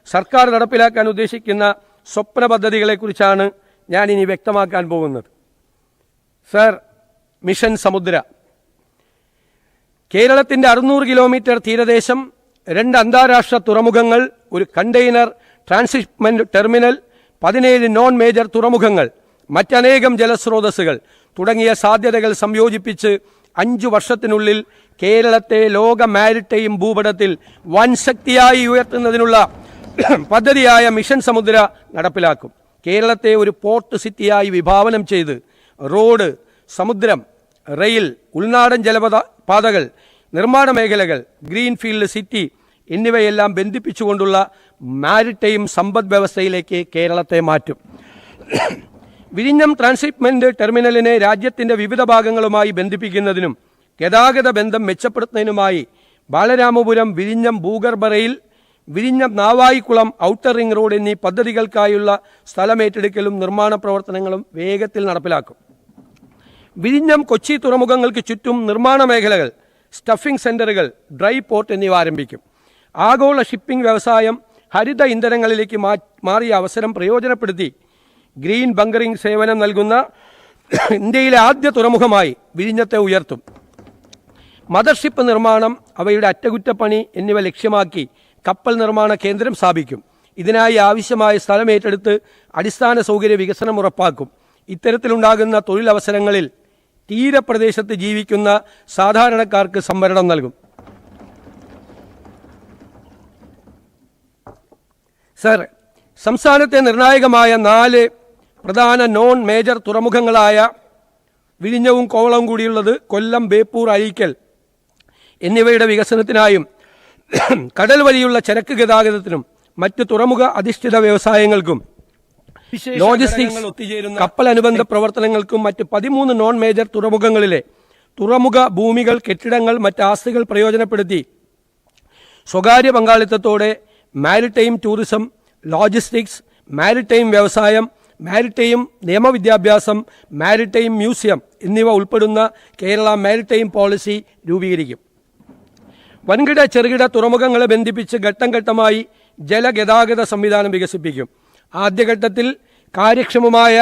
സർക്കാർ നടപ്പിലാക്കാൻ ഉദ്ദേശിക്കുന്ന സ്വപ്ന പദ്ധതികളെക്കുറിച്ചാണ് ഞാനിനി വ്യക്തമാക്കാൻ പോകുന്നത്. സർ, മിഷൻ സമുദ്ര. കേരളത്തിൻ്റെ 600 കിലോമീറ്റർ തീരദേശം, 2 അന്താരാഷ്ട്ര തുറമുഖങ്ങൾ, ഒരു container transshipment terminal, 17 non major തുറമുഖങ്ങൾ, മറ്റനേകം ജലസ്രോതസ്സുകൾ തുടങ്ങിയ സാധ്യതകൾ സംയോജിപ്പിച്ച് 5 വർഷത്തിനുള്ളിൽ കേരളത്തെ ലോക മാരിടൈം ഭൂപടത്തിൽ വൻ ശക്തിയായി ഉയർത്തുന്നതിനുള്ള പദ്ധതിയായ മിഷൻ സമുദ്ര നടപ്പിലാക്കും. കേരളത്തെ ഒരു പോർട്ട് സിറ്റിയായി വിഭാവനം ചെയ്ത് റോഡ്, സമുദ്രം, റെയിൽ, ഉൾനാടൻ ജലപാതകൾ, നിർമ്മാണ മേഖലകൾ, ഗ്രീൻഫീൽഡ് സിറ്റി എന്നിവയെല്ലാം ബന്ധിപ്പിച്ചുകൊണ്ടുള്ള മാരിടൈം സമ്പദ് വ്യവസ്ഥയിലേക്ക് കേരളത്തെ മാറ്റും. വിഴിഞ്ഞം ട്രാൻസ്ഷിപ്മെന്റ് ടെർമിനലിനെ രാജ്യത്തിൻ്റെ വിവിധ ഭാഗങ്ങളുമായി ബന്ധിപ്പിക്കുന്നതിനും ഗതാഗത ബന്ധം മെച്ചപ്പെടുത്തുന്നതിനുമായി ബാലരാമപുരം വിഴിഞ്ഞം ഭൂഗർഭ റെയിൽ, വിഴിഞ്ഞം നാവായിക്കുളം ഔട്ടർ റിംഗ് റോഡ് എന്നീ പദ്ധതികൾക്കായുള്ള സ്ഥലമേറ്റെടുക്കലും നിർമ്മാണ പ്രവർത്തനങ്ങളും വേഗത്തിൽ നടപ്പിലാക്കും. വിഴിഞ്ഞം, കൊച്ചി തുറമുഖങ്ങൾക്ക് ചുറ്റും നിർമ്മാണ മേഖലകൾ, സ്റ്റഫിംഗ് സെന്ററുകൾ, ഡ്രൈ പോർട്ട് എന്നിവ ആരംഭിക്കും. ആഗോള ഷിപ്പിംഗ് വ്യവസായം ഹരിത ഇന്ധനങ്ങളിലേക്ക് മാറിയ അവസരം പ്രയോജനപ്പെടുത്തി ഗ്രീൻ ബങ്കറിംഗ് സേവനം നൽകുന്ന ഇന്ത്യയിലെ ആദ്യ തുറമുഖമായി വിഴിഞ്ഞത്തെ ഉയർത്തും. മദർഷിപ്പ് നിർമ്മാണം, അവയുടെ അറ്റകുറ്റപ്പണി എന്നിവ ലക്ഷ്യമാക്കി കപ്പൽ നിർമ്മാണ കേന്ദ്രം സ്ഥാപിക്കും. ഇതിനായി ആവശ്യമായ സ്ഥലമേറ്റെടുത്ത് അടിസ്ഥാന സൗകര്യ വികസനം ഉറപ്പാക്കും. ഇത്തരത്തിലുണ്ടാകുന്ന തൊഴിലവസരങ്ങളിൽ തീരപ്രദേശത്ത് ജീവിക്കുന്ന സാധാരണക്കാർക്ക് സംവരണം നൽകും. സർ, സംസ്ഥാനത്തെ നിർണായകമായ 4 പ്രധാന നോൺ മേജർ തുറമുഖങ്ങളായ വിഴിഞ്ഞവും കോവളവും കൂടിയുള്ളത് കൊല്ലം, ബേപ്പൂർ, അഴീക്കൽ എന്നിവയുടെ വികസനത്തിനായും കടൽ വഴിയുള്ള ചരക്ക് ഗതാഗതത്തിനും മറ്റ് തുറമുഖ അധിഷ്ഠിത വ്യവസായങ്ങൾക്കും ലോജിസ്റ്റിക്സ്, കപ്പൽ അനുബന്ധ പ്രവർത്തനങ്ങൾക്കും മറ്റ് 13 നോൺ മേജർ തുറമുഖങ്ങളിലെ തുറമുഖ ഭൂമികൾ, കെട്ടിടങ്ങൾ, മറ്റ് ആസ്തികൾ പ്രയോജനപ്പെടുത്തി സ്വകാര്യ പങ്കാളിത്തത്തോടെ മാരിടൈം ടൂറിസം, ലോജിസ്റ്റിക്സ്, മാരിടൈം വ്യവസായം, മാരിടൈം നിയമവിദ്യാഭ്യാസം, മാരിടൈം മ്യൂസിയം എന്നിവ ഉൾപ്പെടുന്ന കേരള മാരിടൈം പോളിസി രൂപീകരിക്കും. വൻകിട ചെറുകിട തുറമുഖങ്ങളെ ബന്ധിപ്പിച്ച് ഘട്ടം ഘട്ടമായി ജലഗതാഗത സംവിധാനം വികസിപ്പിക്കും. ആദ്യഘട്ടത്തിൽ കാര്യക്ഷമമായ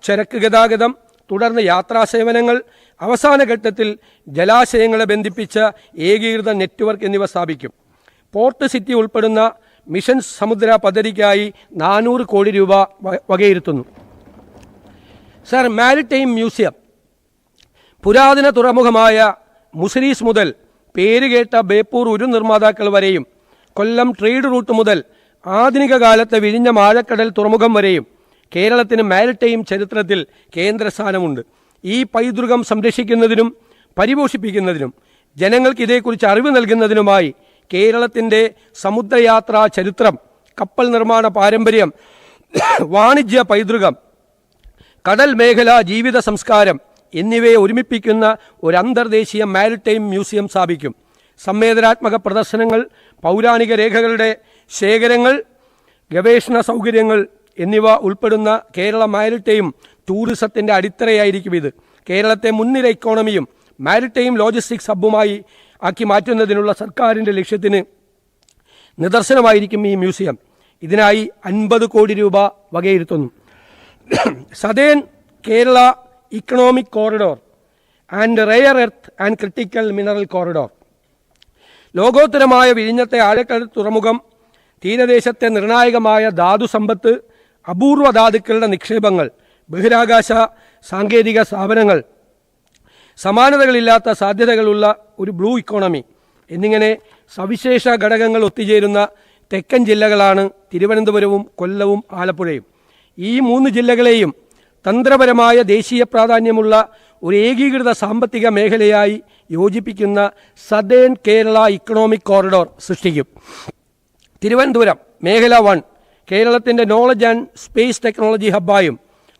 ചരക്ക് ഗതാഗതം, തുടർന്ന് യാത്രാസേവനങ്ങൾ, അവസാന ഘട്ടത്തിൽ ജലാശയങ്ങളെ ബന്ധിപ്പിച്ച ഏകീകൃത നെറ്റ്വർക്ക് എന്നിവ സ്ഥാപിക്കും. പോർട്ട് സിറ്റി ഉൾപ്പെടുന്ന മിഷൻ സമുദ്ര പദ്ധതിക്കായി 400 കോടി രൂപ വകയിരുത്തുന്നു. Sir, maritime museum. പുരാതന തുറമുഖമായ മുസിരീസ് മുതൽ പേരുകേട്ട ബേപ്പൂർ ഉരു നിർമ്മാതാക്കൾ വരെയും, കൊല്ലം ട്രേഡ് റൂട്ട് മുതൽ ആധുനിക കാലത്തെ വിഴിഞ്ഞം ആഴക്കടൽ തുറമുഖം വരെയും കേരളത്തിന് മാരിടൈം ചരിത്രത്തിൽ കേന്ദ്രസ്ഥാനമുണ്ട്. ഈ പൈതൃകം സംരക്ഷിക്കുന്നതിനും പരിപോഷിപ്പിക്കുന്നതിനും ജനങ്ങൾക്ക് ഇതേക്കുറിച്ച് അറിവ് നൽകുന്നതിനുമായി കേരളത്തിൻ്റെ സമുദ്രയാത്രാ ചരിത്രം, കപ്പൽ നിർമ്മാണ പാരമ്പര്യം, വാണിജ്യ പൈതൃകം, കടൽ മേഖല ജീവിത സംസ്കാരം എന്നിവയെ ഒരുമിപ്പിക്കുന്ന ഒരു അന്തർദേശീയ മാരിടൈം മ്യൂസിയം സ്ഥാപിക്കും. സംവേദനാത്മക പ്രദർശനങ്ങൾ, പൗരാണിക രേഖകളുടെ ശേഖരങ്ങൾ, ഗവേഷണ സൗകര്യങ്ങൾ എന്നിവ ഉൾപ്പെടുന്ന കേരള മാരിടൈം ടൂറിസത്തിൻ്റെ അടിത്തറയായിരിക്കും ഇത്. കേരളത്തെ മുൻനിര ഇക്കോണമിയും മാരിടൈം ലോജിസ്റ്റിക്സ് ഹബ്ബുമായി ആക്കി മാറ്റുന്നതിനുള്ള സർക്കാരിൻ്റെ ലക്ഷ്യത്തിന് നിദർശനമായിരിക്കും ഈ മ്യൂസിയം. ഇതിനായി 50 കോടി രൂപ വകയിരുത്തുന്നു. Southern Kerala economic corridor and rare earth and critical mineral corridor. ലോകോത്തരമായ വിഴിഞ്ഞത്തെ ആഴക്കടൽ തുറമുഖം തീരദേശത്തെ നിർണായകമായ ധാതു സമ്പത്ത്, അപൂർവ ധാതുക്കളുടെ നിക്ഷേപങ്ങൾ, ബഹിരാകാശ സാങ്കേതിക സ്ഥാപനങ്ങൾ, സമാനതകളില്ലാത്ത സാധ്യതകളുള്ള ഒരു ബ്ലൂ ഇക്കോണമി എന്നിങ്ങനെ സവിശേഷ ഘടകങ്ങൾ ഒത്തുചേരുന്ന തെക്കൻ ജില്ലകളാണ് തിരുവനന്തപുരവും കൊല്ലവും ആലപ്പുഴയും. ഈ 3 ജില്ലകളെയും തന്ത്രപരമായ ദേശീയ പ്രാധാന്യമുള്ള ഒരു ഏകീകൃത സാമ്പത്തിക മേഖലയായി യോജിപ്പിക്കുന്ന സതേൺ കേരള ഇക്കണോമിക് കോറിഡോർ സൃഷ്ടിക്കും. തിരുവനന്തപുരം മേഖല 1 കേരളത്തിൻ്റെ നോളജ് ആൻഡ് സ്പേസ് ടെക്നോളജി ഹബ്ബായും,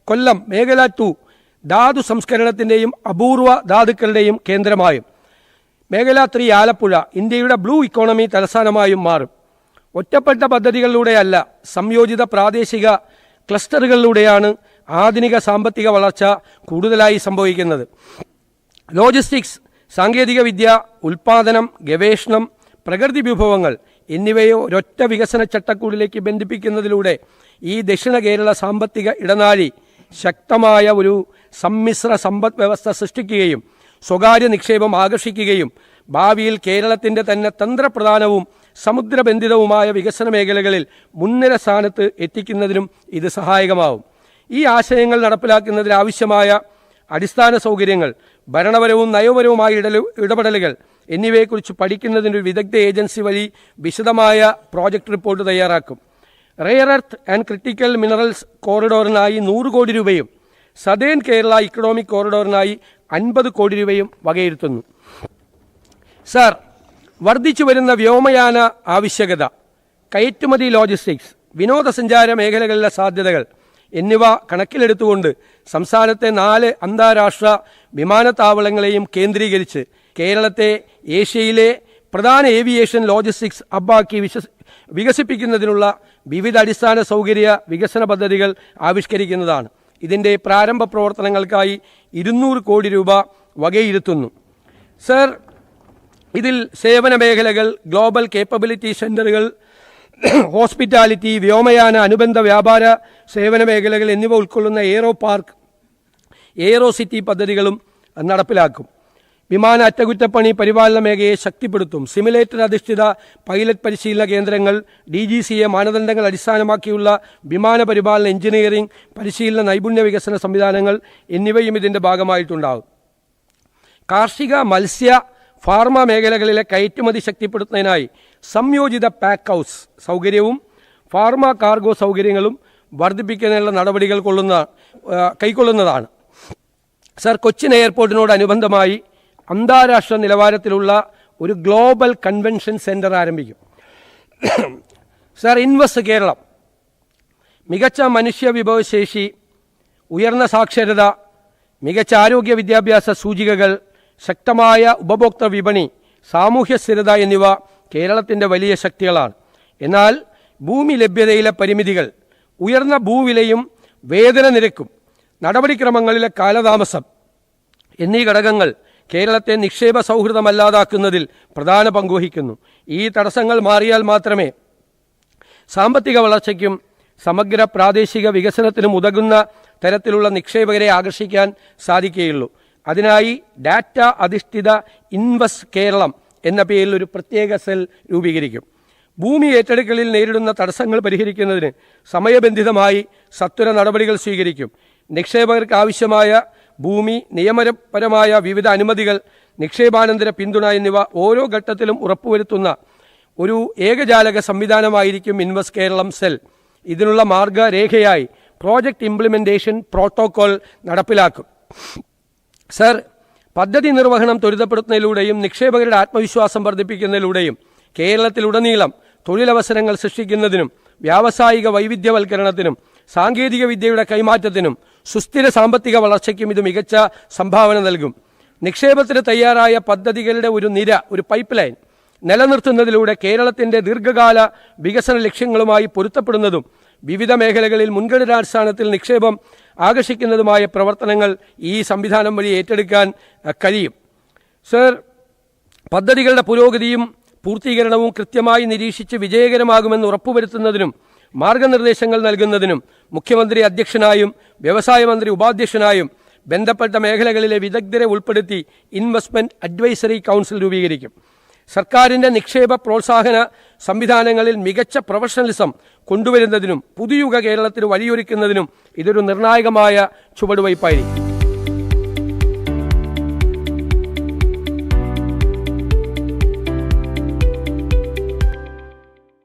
കൊല്ലം മേഖല 2 ധാതു സംസ്കരണത്തിൻ്റെയും അപൂർവ ധാതുക്കളുടെയും കേന്ദ്രമായും, മേഖല 3 ആലപ്പുഴ ഇന്ത്യയുടെ ബ്ലൂ ഇക്കോണമി തലസ്ഥാനമായും മാറും. ഒറ്റപ്പെട്ട പദ്ധതികളിലൂടെയല്ല, സംയോജിത പ്രാദേശിക ക്ലസ്റ്ററുകളിലൂടെയാണ് ആധുനിക സാമ്പത്തിക വളർച്ച കൂടുതലായി സംഭവിക്കുന്നത്. ലോജിസ്റ്റിക്സ്, സാങ്കേതിക വിദ്യ, ഉൽപ്പാദനം, ഗവേഷണം, പ്രകൃതി വിഭവങ്ങൾ എന്നിവയെ ഒരൊറ്റ വികസന ചട്ടക്കൂടിലേക്ക് ബന്ധിപ്പിക്കുന്നതിലൂടെ ഈ ദക്ഷിണ കേരള സാമ്പത്തിക ഇടനാഴി ശക്തമായ ഒരു സമ്മിശ്ര സമ്പദ് വ്യവസ്ഥ സൃഷ്ടിക്കുകയും സ്വകാര്യ നിക്ഷേപം ആകർഷിക്കുകയും ഭാവിയിൽ കേരളത്തിൻ്റെ തന്നെ തന്ത്രപ്രധാനവും സമുദ്രബന്ധിതവുമായ വികസന മേഖലകളിൽ മുൻനിര സ്ഥാനത്ത് എത്തിക്കുന്നതിനും ഇത് സഹായകമാവും. ഈ ആശയങ്ങൾ നടപ്പിലാക്കുന്നതിന് ആവശ്യമായ അടിസ്ഥാന സൗകര്യങ്ങൾ, ഭരണപരവും നയപരവുമായ ഇടപെടലുകൾ എന്നിവയെക്കുറിച്ച് പഠിക്കുന്നതിനൊരു വിദഗ്ധ ഏജൻസി വഴി വിശദമായ പ്രോജക്റ്റ് റിപ്പോർട്ട് തയ്യാറാക്കും. Rare earth and critical minerals കോറിഡോറിനായി 100 കോടി രൂപയും സദേൺ കേരള ഇക്കണോമിക് കോറിഡോറിനായി 50 കോടി രൂപയും വകയിരുത്തുന്നു. സർ, വർദ്ധിച്ചു വരുന്ന വ്യോമയാന ആവശ്യകത, കയറ്റുമതി, ലോജിസ്റ്റിക്സ്, വിനോദസഞ്ചാര മേഖലകളിലെ സാധ്യതകൾ എന്നിവ കണക്കിലെടുത്തുകൊണ്ട് സംസ്ഥാനത്തെ 4 അന്താരാഷ്ട്ര വിമാനത്താവളങ്ങളെയും കേന്ദ്രീകരിച്ച് കേരളത്തെ ഏഷ്യയിലെ പ്രധാന ഏവിയേഷൻ ലോജിസ്റ്റിക്സ് ഹബ്ബാക്കി വികസിപ്പിക്കുന്നതിനുള്ള വിവിധ അടിസ്ഥാന സൗകര്യ വികസന പദ്ധതികൾ ആവിഷ്കരിക്കുന്നതാണ്. ഇതിൻ്റെ പ്രാരംഭ പ്രവർത്തനങ്ങൾക്കായി 200 കോടി രൂപ വകയിരുത്തുന്നു. സർ, ഇതിൽ സേവന മേഖലകൾ, ഗ്ലോബൽ കേപ്പബിലിറ്റി സെൻ്ററുകൾ, ഹോസ്പിറ്റാലിറ്റി, വ്യോമയാന അനുബന്ധ വ്യാപാര സേവന മേഖലകൾ എന്നിവ ഉൾക്കൊള്ളുന്ന എയ്റോ പാർക്ക്, എയ്റോ സിറ്റി പദ്ധതികളും നടപ്പിലാക്കും. വിമാന അറ്റകുറ്റപ്പണി പരിപാലന മേഖലയെ ശക്തിപ്പെടുത്തും. സിമുലേറ്റർ അധിഷ്ഠിത പൈലറ്റ് പരിശീലന കേന്ദ്രങ്ങൾ, DGCA മാനദണ്ഡങ്ങൾ അടിസ്ഥാനമാക്കിയുള്ള വിമാന പരിപാലന എഞ്ചിനീയറിംഗ് പരിശീലന നൈപുണ്യ വികസന സംവിധാനങ്ങൾ എന്നിവയും ഇതിൻ്റെ ഭാഗമായിട്ടുണ്ടാകും. കാർഷിക, മത്സ്യ, ഫാർമ മേഖലകളിലെ കയറ്റുമതി ശക്തിപ്പെടുത്തുന്നതിനായി സംയോജിത പാക്ക് ഹൗസ് സൗകര്യവും ഫാർമ കാർഗോ സൗകര്യങ്ങളും വർദ്ധിപ്പിക്കുന്നതിനുള്ള നടപടികൾ കൈക്കൊള്ളുന്നതാണ്. സർ, കൊച്ചിൻ എയർപോർട്ടിനോടനുബന്ധമായി അന്താരാഷ്ട്ര നിലവാരത്തിലുള്ള ഒരു ഗ്ലോബൽ കൺവെൻഷൻ സെൻറ്റർ ആരംഭിക്കും. സർ, ഇൻവെസ്റ്റ് കേരളം മികച്ച മനുഷ്യ വിഭവശേഷി, ഉയർന്ന സാക്ഷരത, മികച്ച ആരോഗ്യ വിദ്യാഭ്യാസ സൂചികകൾ, ശക്തമായ ഉപഭോക്തൃ വിപണി, സാമൂഹ്യ സ്ഥിരത എന്നിവ കേരളത്തിൻ്റെ വലിയ ശക്തികളാണ്. എന്നാൽ ഭൂമി ലഭ്യതയിലെ പരിമിതികൾ, ഉയർന്ന ഭൂവിലയും വേതന നിരക്കും, നടപടിക്രമങ്ങളിലെ കാലതാമസം എന്നീ ഘടകങ്ങൾ കേരളത്തെ നിക്ഷേപ സൗഹൃദമല്ലാതാക്കുന്നതിൽ പ്രധാന പങ്കുവഹിക്കുന്നു. ഈ തടസ്സങ്ങൾ മാറിയാൽ മാത്രമേ സാമ്പത്തിക വളർച്ചയ്ക്കും സമഗ്ര പ്രാദേശിക വികസനത്തിനും ഉതകുന്ന തരത്തിലുള്ള നിക്ഷേപകരെ ആകർഷിക്കാൻ സാധിക്കുകയുള്ളൂ. അതിനായി ഡാറ്റ അധിഷ്ഠിത ഇൻവെസ്റ്റ് കേരളം എന്ന പേരിൽ ഒരു പ്രത്യേക സെൽ രൂപീകരിക്കും. ഭൂമി ഏറ്റെടുക്കലിൽ നേരിടുന്ന തടസ്സങ്ങൾ പരിഹരിക്കുന്നതിന് സമയബന്ധിതമായി സത്വര നടപടികൾ സ്വീകരിക്കും. നിക്ഷേപകർക്ക് ആവശ്യമായ ഭൂമി, നിയമപരമായ വിവിധ അനുമതികൾ, നിക്ഷേപാനന്തര പിന്തുണ എന്നിവ ഓരോ ഘട്ടത്തിലും ഉറപ്പുവരുത്തുന്ന ഒരു ഏകജാലക സംവിധാനമായിരിക്കും ഇൻവെസ്റ്റ് കേരളം സെൽ. ഇതിനുള്ള മാർഗരേഖയായി പ്രോജക്റ്റ് ഇംപ്ലിമെൻറ്റേഷൻ പ്രോട്ടോകോൾ നടപ്പിലാക്കും. സർ, പദ്ധതി നിർവഹണം ത്വരിതപ്പെടുത്തുന്നതിലൂടെയും നിക്ഷേപകരുടെ ആത്മവിശ്വാസം വർദ്ധിപ്പിക്കുന്നതിലൂടെയും കേരളത്തിലുടനീളം തൊഴിലവസരങ്ങൾ സൃഷ്ടിക്കുന്നതിനും വ്യാവസായിക വൈവിധ്യവൽക്കരണത്തിനും സാങ്കേതിക വിദ്യയുടെ കൈമാറ്റത്തിനും സുസ്ഥിര സാമ്പത്തിക വളർച്ചയ്ക്കും ഇത് മികച്ച സംഭാവന നൽകും. നിക്ഷേപത്തിന് തയ്യാറായ പദ്ധതികളുടെ ഒരു പൈപ്പ് ലൈൻ നിലനിർത്തുന്നതിലൂടെ കേരളത്തിൻ്റെ ദീർഘകാല വികസന ലക്ഷ്യങ്ങളുമായി പൊരുത്തപ്പെടുന്നതും വിവിധ മേഖലകളിൽ മുൻഗണനാടിസ്ഥാനത്തിൽ നിക്ഷേപം ആകർഷിക്കുന്നതുമായ പ്രവർത്തനങ്ങൾ ഈ സംവിധാനം വഴി ഏറ്റെടുക്കാൻ കഴിയും. സർ, പദ്ധതികളുടെ പുരോഗതിയും പൂർത്തീകരണവും കൃത്യമായി നിരീക്ഷിച്ച് വിജയകരമാകുമെന്ന് ഉറപ്പുവരുത്തുന്നതിനും മാർഗനിർദ്ദേശങ്ങൾ നൽകുന്നതിനും മുഖ്യമന്ത്രി അധ്യക്ഷനായും വ്യവസായ മന്ത്രി ഉപാധ്യക്ഷനായും ബന്ധപ്പെട്ട മേഖലകളിലെ വിദഗ്ധരെ ഉൾപ്പെടുത്തി ഇൻവെസ്റ്റ്മെൻറ്റ് അഡ്വൈസറി കൗൺസിൽ രൂപീകരിക്കും. സർക്കാരിൻ്റെ നിക്ഷേപ പ്രോത്സാഹന സംവിധാനങ്ങളിൽ മികച്ച പ്രൊഫഷണലിസം കൊണ്ടുവരുന്നതിനും പുതുയുഗ കേരളത്തിന് വഴിയൊരുക്കുന്നതിനും ഇതൊരു നിർണായകമായ ചുവടുവയ്പായിരിക്കും.